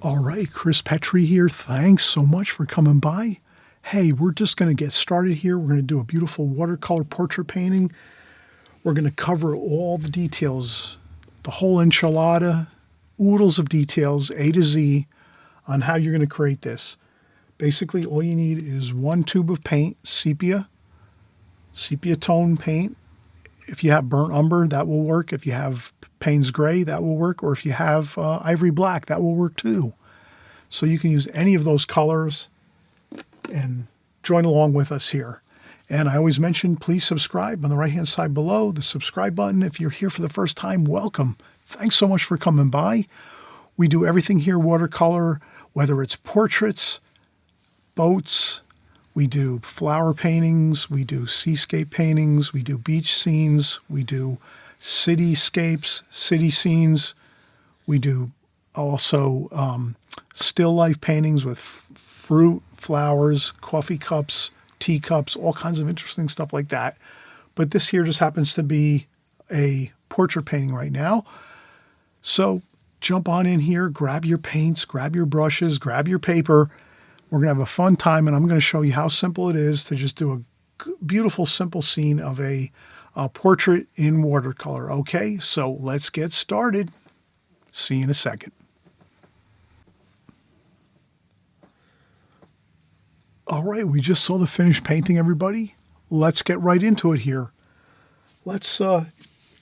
All right, Chris Petri here. Thanks so much for coming by. Hey, we're just going to get started here. We're going to do a beautiful watercolor portrait painting. We're going to cover all the details, the whole enchilada, oodles of details, A to Z, on how you're going to create this. Basically, all you need is one tube of paint, sepia tone paint. If you have burnt umber, that will work. If you have Payne's gray, that will work. Or if you have ivory black, that will work too. So you can use any of those colors and join along with us here. And I always mention, please subscribe on the right-hand side below, the subscribe button. If you're here for the first time, welcome. Thanks so much for coming by. We do everything here watercolor, whether it's portraits, boats, we do flower paintings, we do seascape paintings, we do beach scenes, we do cityscapes, city scenes. We do also still life paintings with fruit, flowers, coffee cups, teacups, all kinds of interesting stuff like that. But this here just happens to be a portrait painting right now. So jump on in here, grab your paints, grab your brushes, grab your paper. We're going to have a fun time, and I'm going to show you how simple it is to just do a beautiful, simple scene of a portrait in watercolor. Okay, so let's get started. See you in a second. All right, we just saw the finished painting, everybody. Let's get right into it here. Let's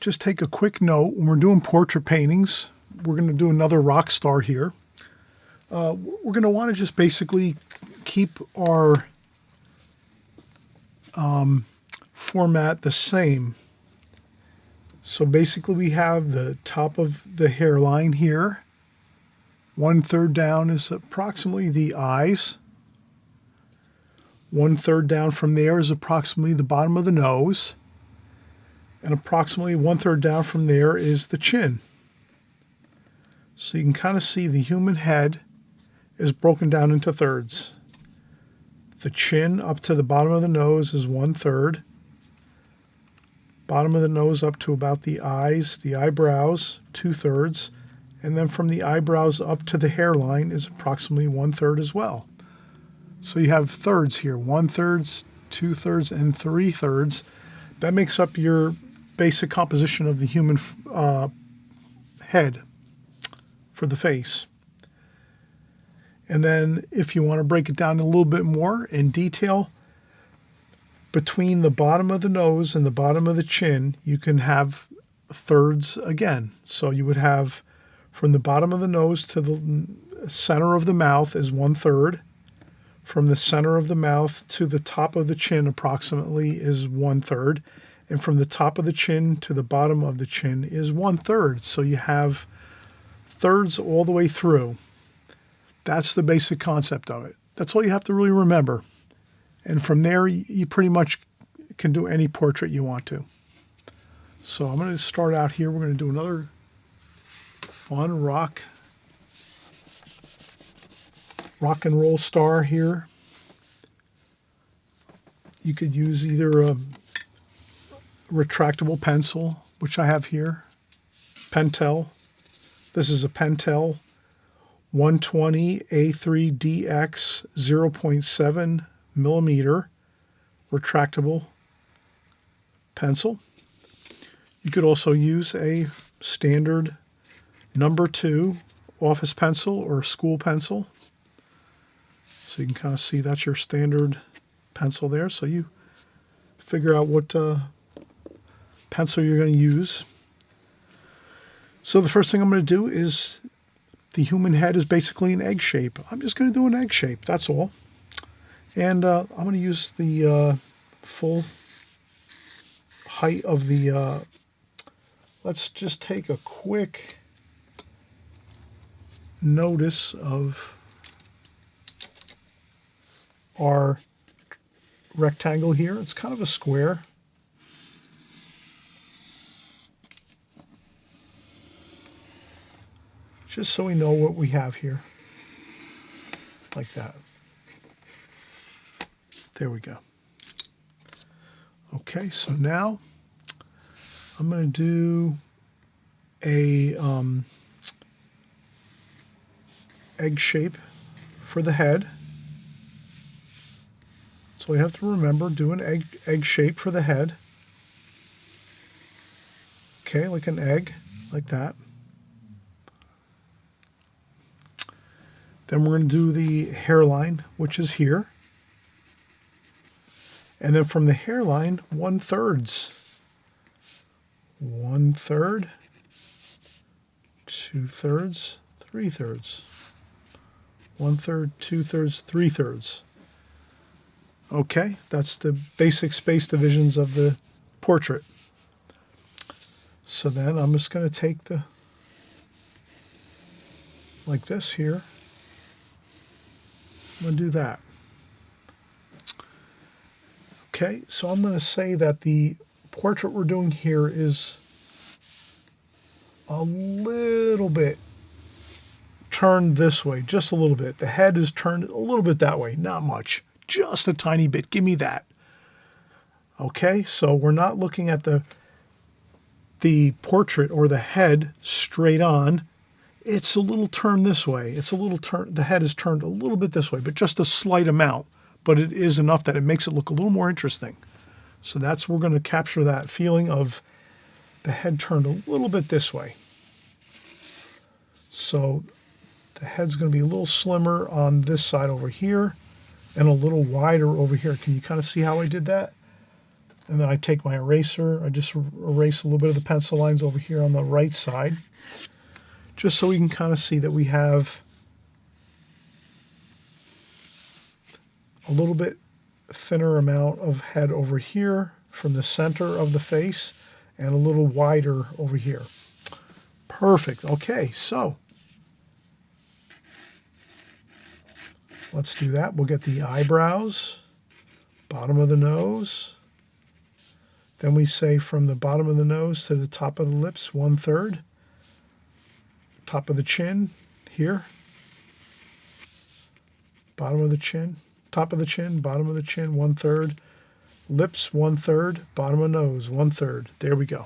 just take a quick note. When we're doing portrait paintings, we're going to do another rock star here. We're going to want to just basically keep our format the same. So basically we have the top of the hairline here. 1/3 down is approximately the eyes. 1/3 down from there is approximately the bottom of the nose. And approximately 1/3 down from there is the chin. So you can kind of see the human head is broken down into thirds. The chin up to the bottom of the nose is 1/3. Bottom of the nose up to about the eyes, the eyebrows, 2/3. And then from the eyebrows up to the hairline is approximately 1/3 as well. So you have thirds here, 1/3, 2/3, and 3/3. That makes up your basic composition of the human head for the face. And then if you want to break it down a little bit more in detail, between the bottom of the nose and the bottom of the chin, you can have thirds again. So you would have from the bottom of the nose to the center of the mouth is 1/3. From the center of the mouth to the top of the chin approximately is 1/3. And from the top of the chin to the bottom of the chin is 1/3. So you have thirds all the way through. That's the basic concept of it. That's all you have to really remember. And from there, you pretty much can do any portrait you want to. So I'm going to start out here. We're going to do another fun rock and roll star here. You could use either a retractable pencil, which I have here, Pentel. This is a Pentel 120 A3DX 0.7 millimeter retractable pencil. You could also use a standard number 2 office pencil or school pencil. So you can kind of see that's your standard pencil there. So you figure out what pencil you're going to use. So the first thing I'm going to do is the human head is basically an egg shape. I'm just going to do an egg shape, that's all. And I'm going to use the full height of the, let's just take a quick notice of our rectangle here. It's kind of a square. Just so we know what we have here. Like that. There we go. Okay, so now I'm going to do egg shape for the head. So we have to remember, do an egg shape for the head. Okay, like an egg, like that. Then we're going to do the hairline, which is here. And then from the hairline, 1/3. 1/3, 2/3, 3/3. 1/3, 2/3, 3/3. Okay, that's the basic space divisions of the portrait. So then I'm just going to take like this here. I'm going to do that. Okay, so I'm going to say that the portrait we're doing here is a little bit turned this way, just a little bit. The head is turned a little bit that way, not much, just a tiny bit. Give me that. Okay, so we're not looking at the portrait or the head straight on. It's a little turned this way. It's a little turned, the head is turned a little bit this way, but just a slight amount. But it is enough that it makes it look a little more interesting. So that's, we're going to capture that feeling of the head turned a little bit this way. So the head's going to be a little slimmer on this side over here and a little wider over here. Can you kind of see how I did that? And then I take my eraser, I just erase a little bit of the pencil lines over here on the right side, just so we can kind of see that we have a little bit thinner amount of head over here from the center of the face and a little wider over here. Perfect. Okay, so let's do that. We'll get the eyebrows, bottom of the nose. Then we say from the bottom of the nose to the top of the lips, 1/3. Top of the chin here. Bottom of the chin. Top of the chin, bottom of the chin, 1/3. Lips, 1/3. Bottom of nose, 1/3. There we go.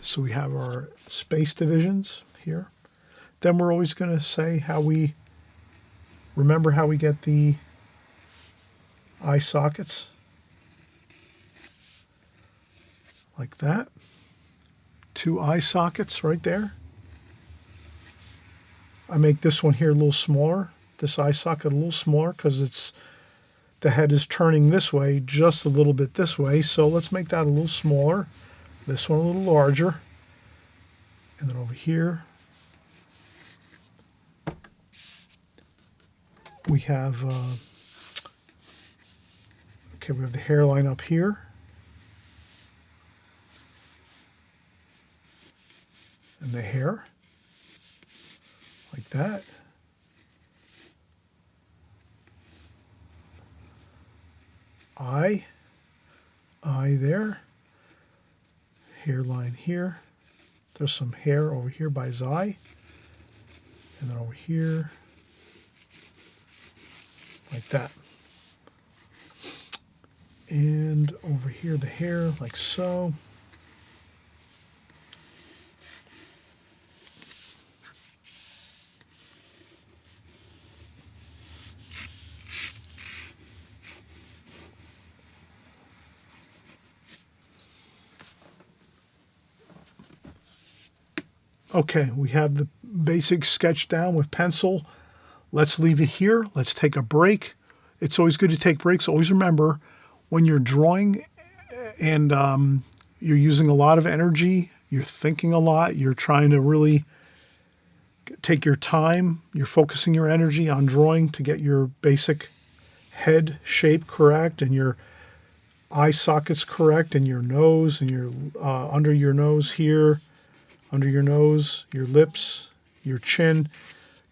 So we have our space divisions here. Then we're always going to say how we, remember how we get the eye sockets. Like that. 2 eye sockets right there. I make this one here a little smaller, this eye socket a little smaller because it's, the head is turning this way, just a little bit this way. So let's make that a little smaller. This one a little larger. And then over here, we have, okay, we have the hairline up here. And the hair, like that. Eye there. Hairline here. There's some hair over here by his eye. And then over here, like that. And over here, the hair, like so. Okay, we have the basic sketch down with pencil. Let's leave it here. Let's take a break. It's always good to take breaks. Always remember, when you're drawing and you're using a lot of energy, you're thinking a lot, you're trying to really take your time, you're focusing your energy on drawing to get your basic head shape correct and your eye sockets correct and your nose and your under your nose here, under your nose, your lips, your chin.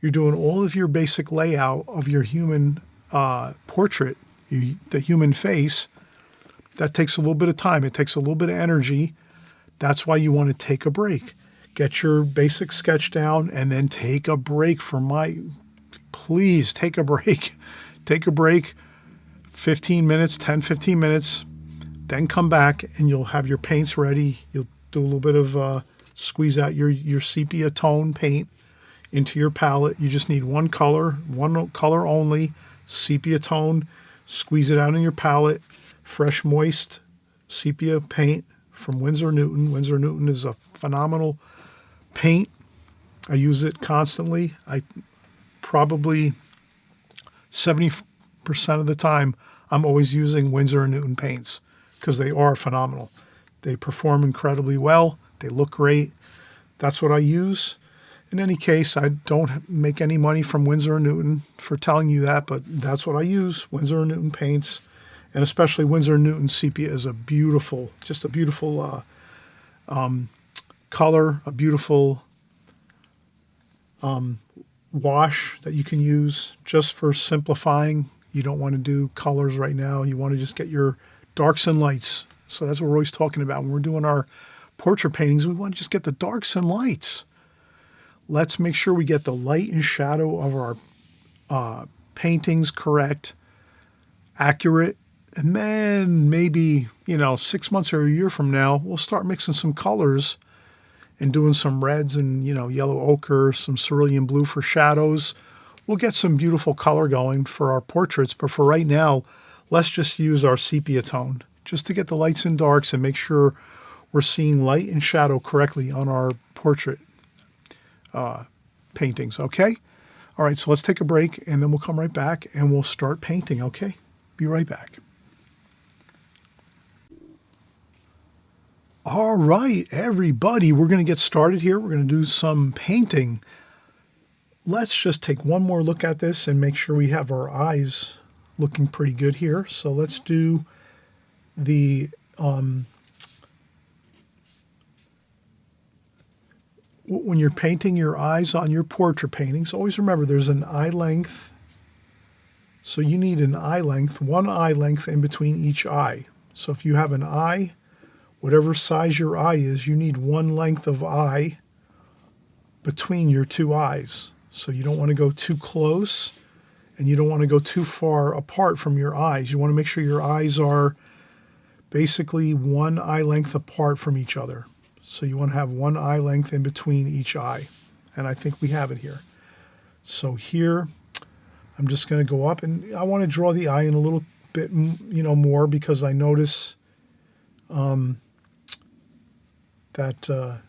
You're doing all of your basic layout of your human portrait, the human face. That takes a little bit of time. It takes a little bit of energy. That's why you want to take a break. Get your basic sketch down and then take a break please take a break. Take a break, 15 minutes, 10, 15 minutes, then come back and you'll have your paints ready. You'll do a little bit of squeeze out your sepia tone paint into your palette. You just need one color only, sepia tone. Squeeze it out in your palette. Fresh, moist sepia paint from Winsor Newton. Winsor Newton is a phenomenal paint. I use it constantly. I probably 70% of the time I'm always using Winsor & Newton paints because they are phenomenal. They perform incredibly well. They look great. That's what I use. In any case, I don't make any money from Winsor & Newton for telling you that, but that's what I use, Winsor & Newton paints. And especially Winsor & Newton sepia is a beautiful, just a beautiful color, a beautiful wash that you can use just for simplifying. You don't want to do colors right now. You want to just get your darks and lights. So that's what we're always talking about. When we're doing our portrait paintings, we want to just get the darks and lights. Let's make sure we get the light and shadow of our paintings correct, accurate, and then maybe, 6 months or a year from now, we'll start mixing some colors and doing some reds and, yellow ochre, some cerulean blue for shadows. We'll get some beautiful color going for our portraits, but for right now, let's just use our sepia tone just to get the lights and darks and make sure we're seeing light and shadow correctly on our portrait paintings, okay? All right, so let's take a break, and then we'll come right back, and we'll start painting, okay? Be right back. All right, everybody, we're going to get started here. We're going to do some painting. Let's just take one more look at this and make sure we have our eyes looking pretty good here. So let's do the when you're painting your eyes on your portrait paintings, always remember there's an eye length. So you need an eye length, one eye length in between each eye. So if you have an eye, whatever size your eye is, you need one length of eye between your two eyes. So you don't want to go too close and you don't want to go too far apart from your eyes. You want to make sure your eyes are basically one eye length apart from each other. So you want to have one eye length in between each eye. And I think we have it here. So here, I'm just going to go up and I want to draw the eye in a little bit, more because I notice that I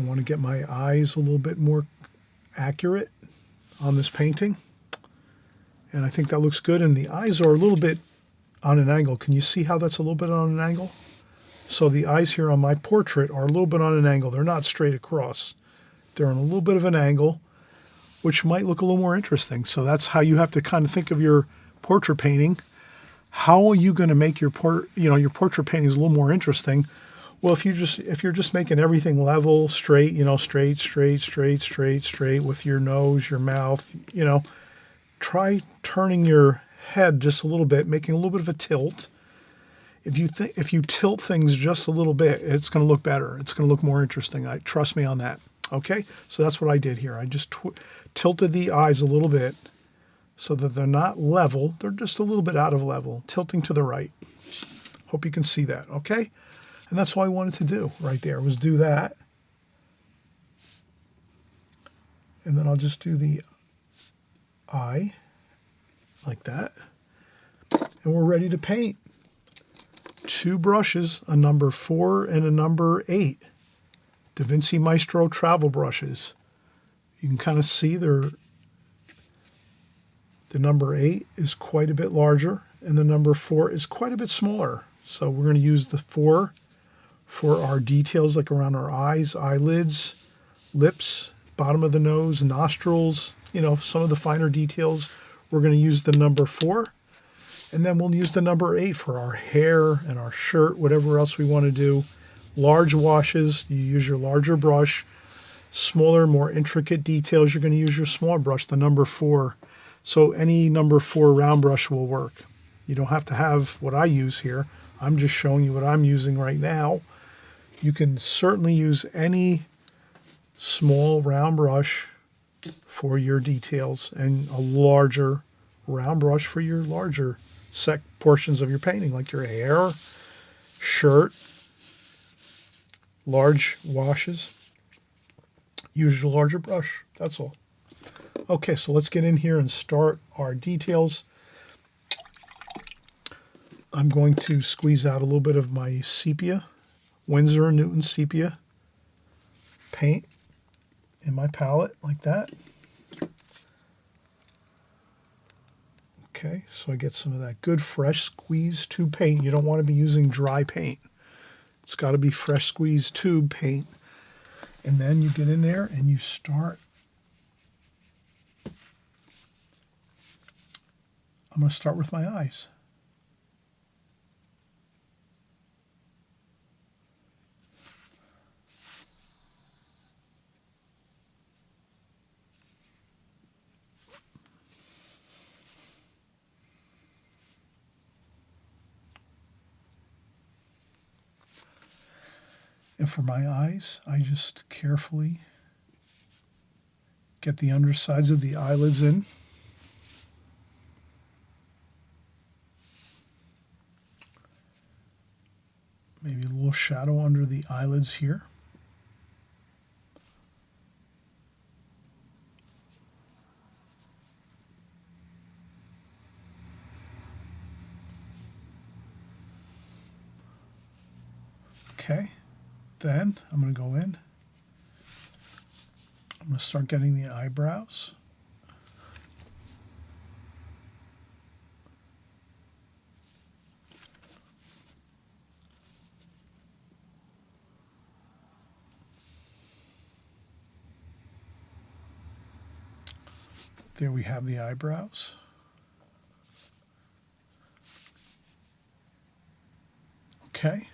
want to get my eyes a little bit more accurate on this painting. And I think that looks good. And the eyes are a little bit on an angle. Can you see how that's a little bit on an angle? So the eyes here on my portrait are a little bit on an angle. They're not straight across. They're on a little bit of an angle, which might look a little more interesting. So that's how you have to kind of think of your portrait painting. How are you going to make your your portrait paintings a little more interesting? Well, if you're just making everything level, straight, straight with your nose, your mouth, try turning your head just a little bit, making a little bit of a tilt. If you tilt things just a little bit, it's going to look better. It's going to look more interesting. Trust me on that. Okay, so that's what I did here. I just tilted the eyes a little bit so that they're not level. They're just a little bit out of level, tilting to the right. Hope you can see that, okay? And that's all I wanted to do right there, was do that. And then I'll just do the eye like that. And we're ready to paint. 2 brushes, a number 4 and a number 8. Da Vinci Maestro travel brushes. You can kind of see the number 8 is quite a bit larger and the number 4 is quite a bit smaller. So we're going to use the 4 for our details like around our eyes, eyelids, lips, bottom of the nose, nostrils, some of the finer details. We're going to use the number 4. And then we'll use the number 8 for our hair and our shirt, whatever else we want to do. Large washes, you use your larger brush. Smaller, more intricate details, you're going to use your smaller brush, the number 4. So any number 4 round brush will work. You don't have to have what I use here. I'm just showing you what I'm using right now. You can certainly use any small round brush for your details and a larger round brush for your larger portions of your painting, like your hair, shirt, large washes. Use your larger brush, that's all. Okay, so let's get in here and start our details. I'm going to squeeze out a little bit of my Sepia, Winsor & Newton Sepia paint in my palette, like that. Okay, so I get some of that good fresh squeezed tube paint. You don't want to be using dry paint. It's got to be fresh squeezed tube paint. And then you get in there and you start. I'm going to start with my eyes. And for my eyes, I just carefully get the undersides of the eyelids in. Maybe a little shadow under the eyelids here. Okay, then I'm going to go in. I'm going to start getting the eyebrows. There we have the eyebrows. Okay.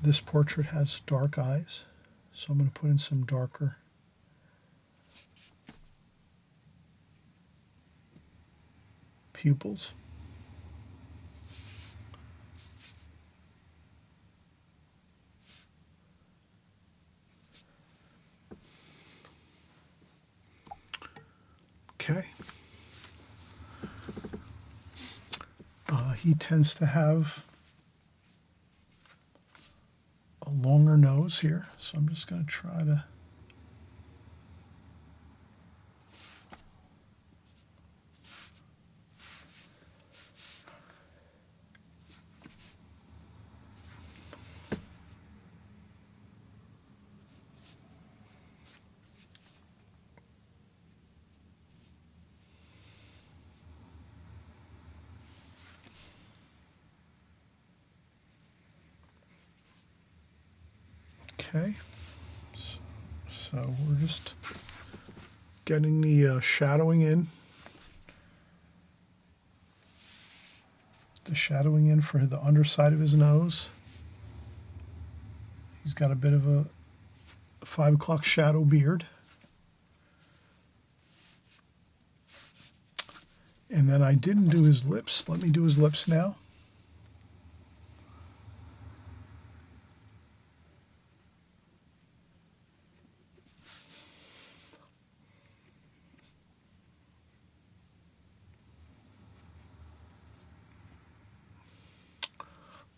This portrait has dark eyes, so I'm going to put in some darker pupils. Okay. He tends to have a longer nose here, so I'm just going to try to okay, so we're just getting the shadowing in. The shadowing in for the underside of his nose. He's got a bit of a 5 o'clock shadow beard. And then I didn't do his lips. Let me do his lips now.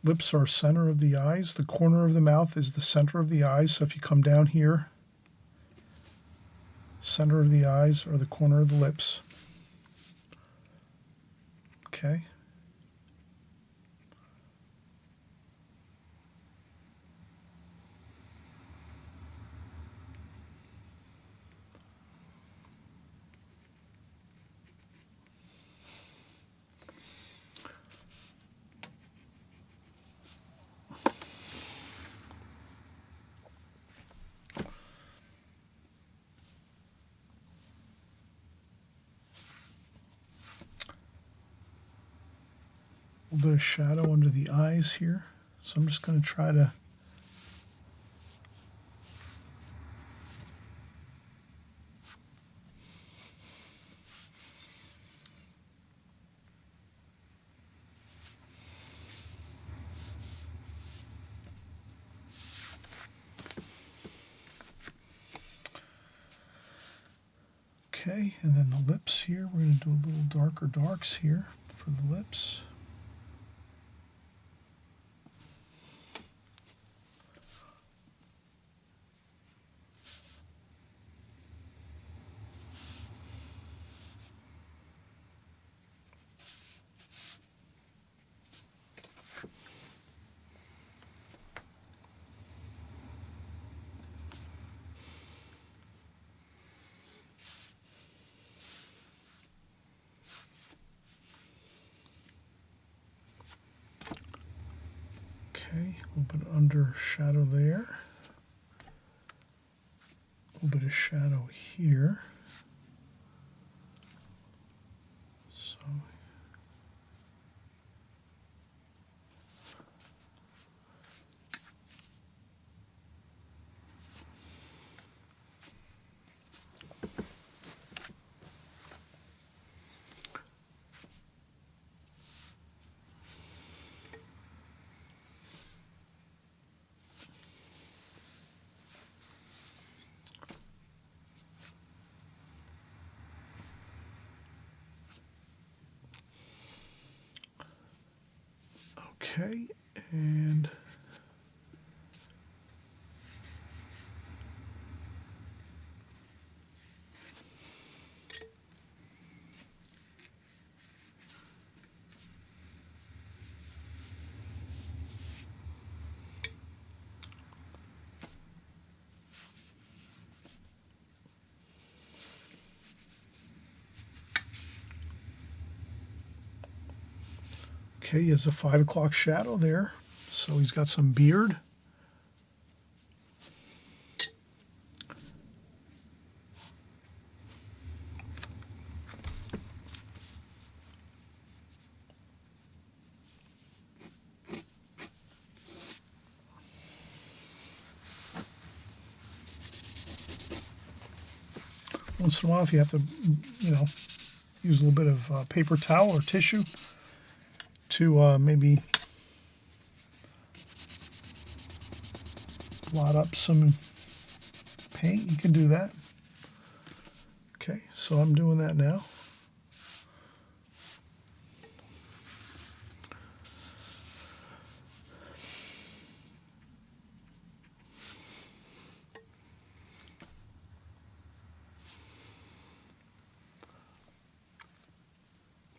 Lips are center of the eyes. The corner of the mouth is the center of the eyes. So if you come down here, center of the eyes or the corner of the lips. Okay. A little bit of shadow under the eyes here. So I'm just going to try to okay, and then the lips here, we're going to do a little darker darks here for the lips. Put an under shadow there. A little bit of shadow here. So okay, and okay, he has a 5 o'clock shadow there, so he's got some beard. Once in a while, if you have to, use a little bit of paper towel or tissue to maybe blot up some paint, you can do that. Okay, so I'm doing that now.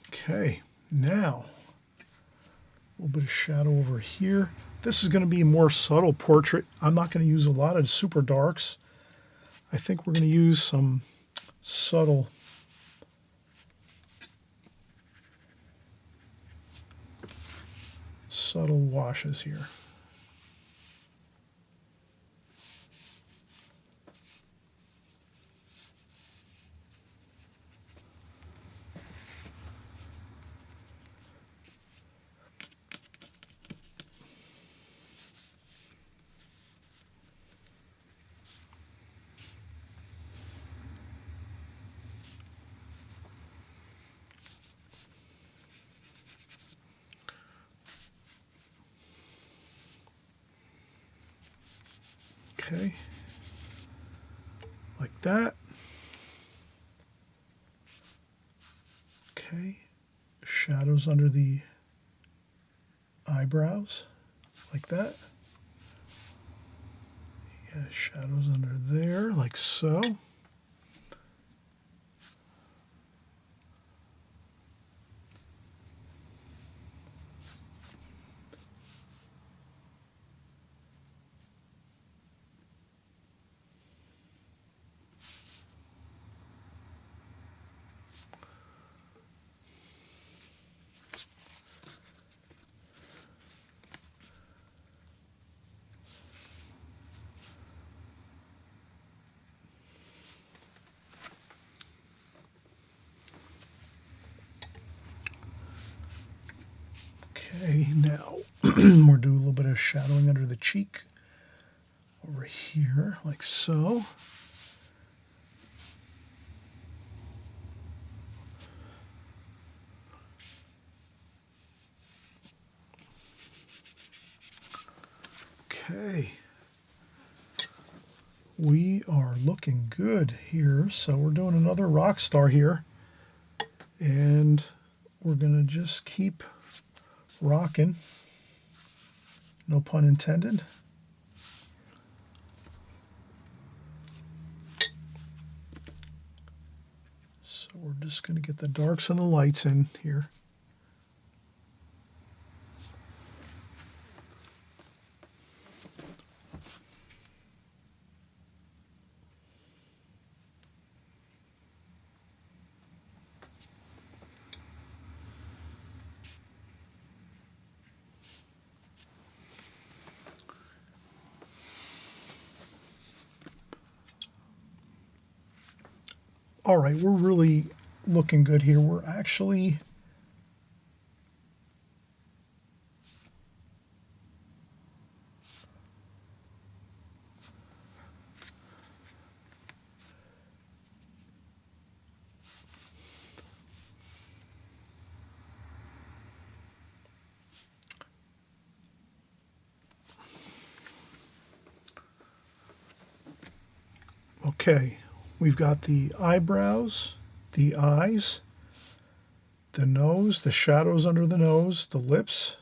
Okay, now a little bit of shadow over here. This is going to be a more subtle portrait. I'm not going to use a lot of super darks. I think we're going to use some subtle washes here. Okay, like that. Okay, shadows under the eyebrows, like that. Yeah, shadows under there, like so. Okay, now we're doing a little bit of shadowing under the cheek over here, like so. Okay, we are looking good here. So we're doing another rock star here, and we're gonna just keep rocking, no pun intended. So we're just gonna get the darks and the lights in here. All right, we're really looking good here. We're actually... Okay, we've got the eyebrows, the eyes, the nose, the shadows under the nose, the lips.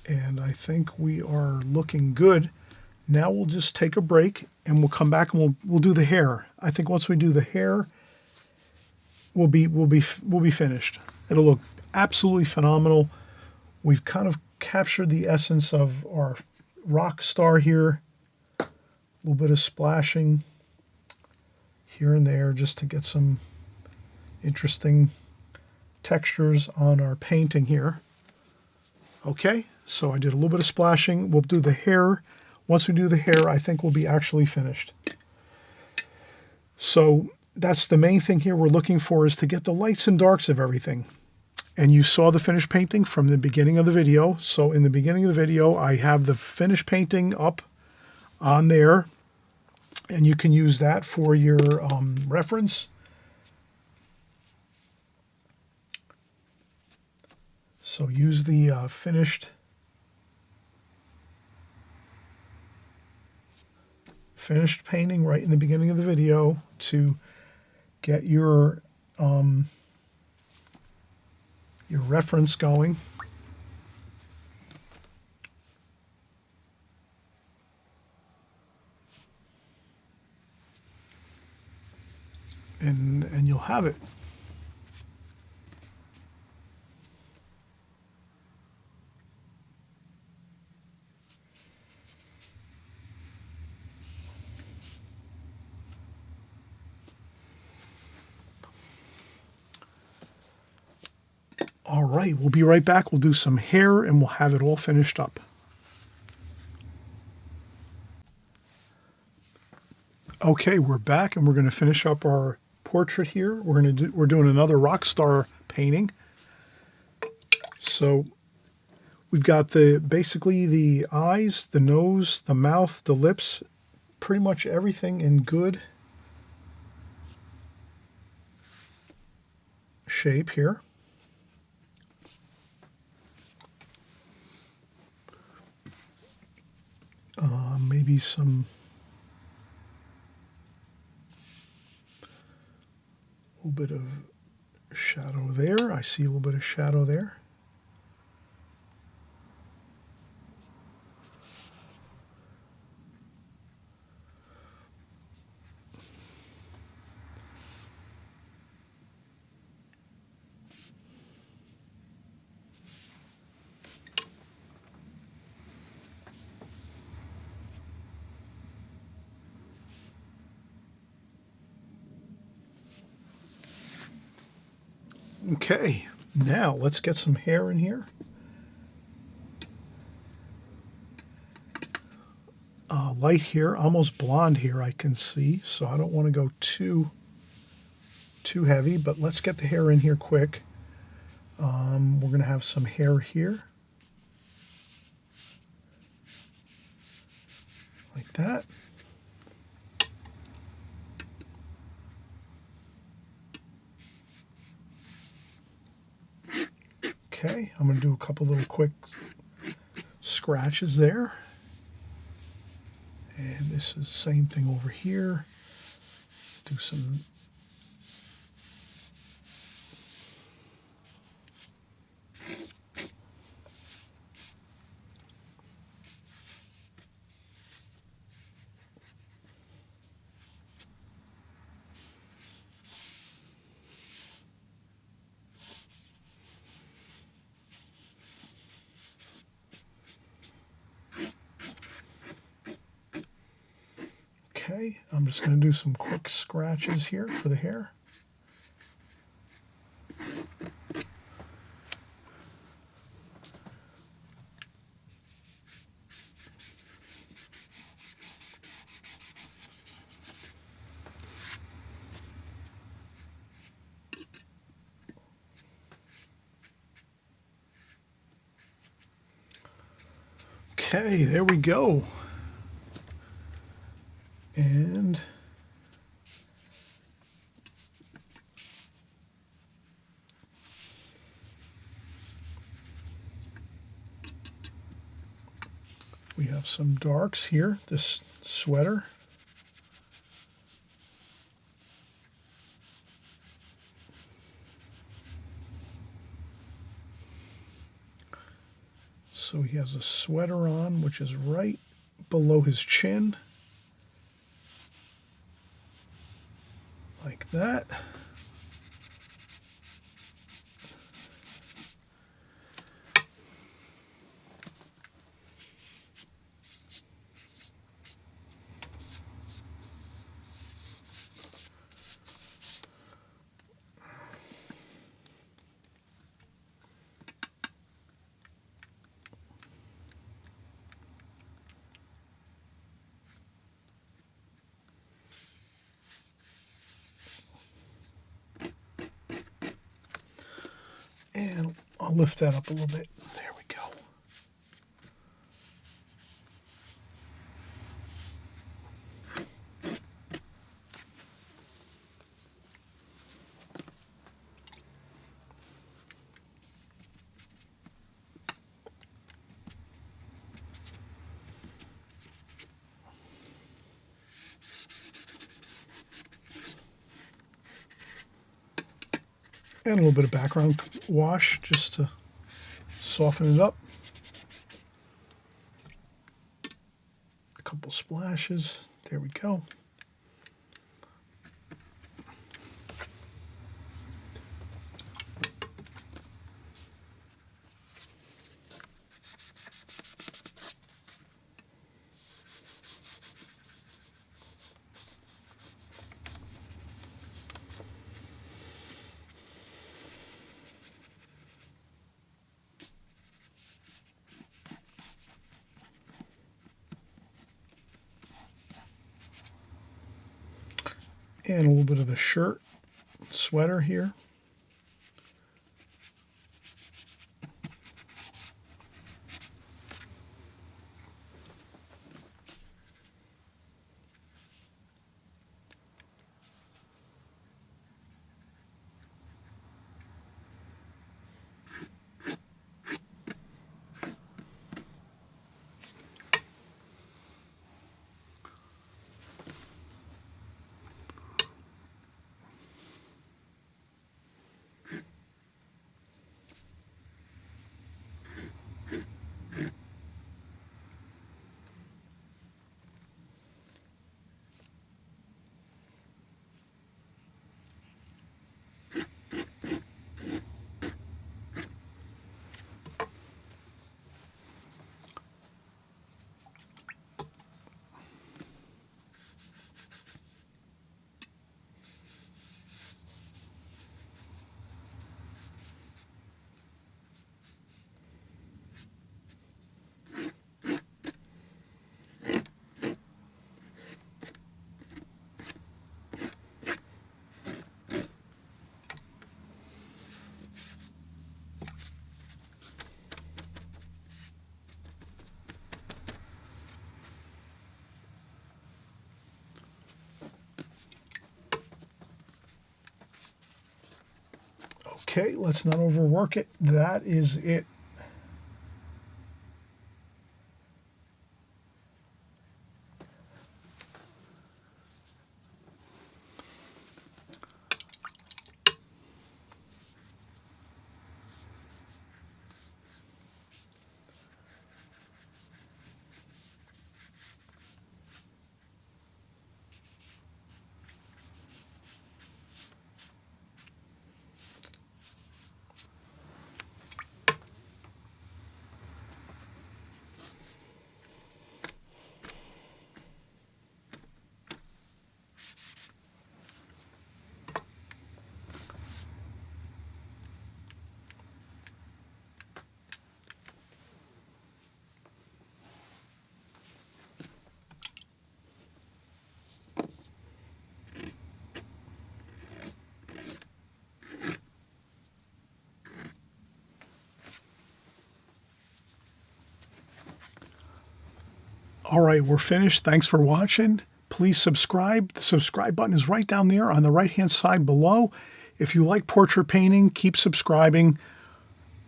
And I think we are looking good. Now we'll just take a break and we'll come back and we'll do the hair. I think once we do the hair, we'll be finished. It'll look absolutely phenomenal. We've kind of captured the essence of our rock star here. A little bit of splashing here and there just to get some interesting textures on our painting here. Okay, so I did a little bit of splashing. We'll do the hair. Once we do the hair, I think we'll be actually finished. So that's the main thing here we're looking for, is to get the lights and darks of everything. And you saw the finished painting from the beginning of the video. So in the beginning of the video, I have the finished painting up on there, and you can use that for your reference. So use the finished painting right in the beginning of the video to get your reference going. And you'll have it. All right, we'll be right back. We'll do some hair and we'll have it all finished up. Okay, we're back and we're going to finish up our portrait here. We're doing another rock star painting. So we've got basically the eyes, the nose, the mouth, the lips, pretty much everything in good shape here. Maybe some little bit of shadow there. I see a little bit of shadow there. Okay, now let's get some hair in here. Light here, almost blonde here I can see, so I don't want to go too heavy, but let's get the hair in here quick. We're going to have some hair here. Like that. Okay, I'm going to do a couple little quick scratches there. And this is the same thing over here. Do some Okay, I'm just going to do some quick scratches here for the hair. Okay, there we go. And we have some darks here, this sweater. So he has a sweater on, which is right below his chin, like that. And I'll lift that up a little bit. There we go. And a little bit of background wash just to soften it up. A couple splashes. There we go. And a little bit of the shirt, sweater here. Okay, let's not overwork it. That is it. All right, we're finished. Thanks for watching. Please subscribe. The subscribe button is right down there on the right-hand side below. If you like portrait painting, keep subscribing.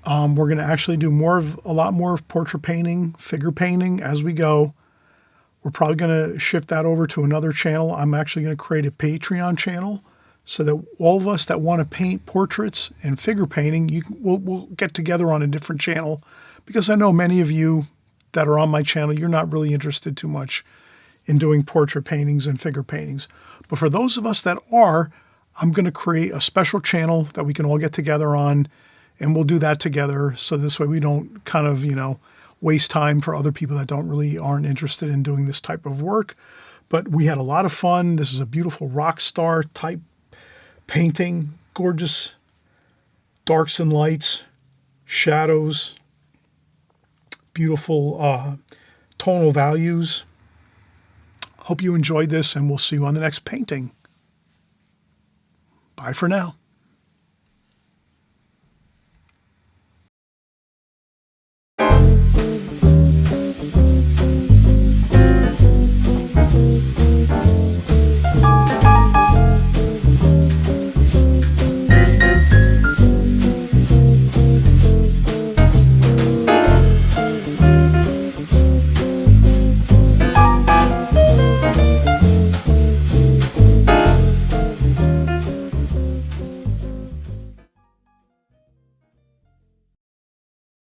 We're going to actually do a lot more of portrait painting, figure painting as we go. We're probably going to shift that over to another channel. I'm actually going to create a Patreon channel so that all of us that want to paint portraits and figure painting, we'll get together on a different channel, because I know many of you that are on my channel, you're not really interested too much in doing portrait paintings and figure paintings. But for those of us that are, I'm going to create a special channel that we can all get together on, and we'll do that together. So this way we don't kind of, waste time for other people that aren't interested in doing this type of work. But we had a lot of fun. This is a beautiful rock star type painting, gorgeous darks and lights, shadows, beautiful tonal values. Hope you enjoyed this, and we'll see you on the next painting. Bye for now.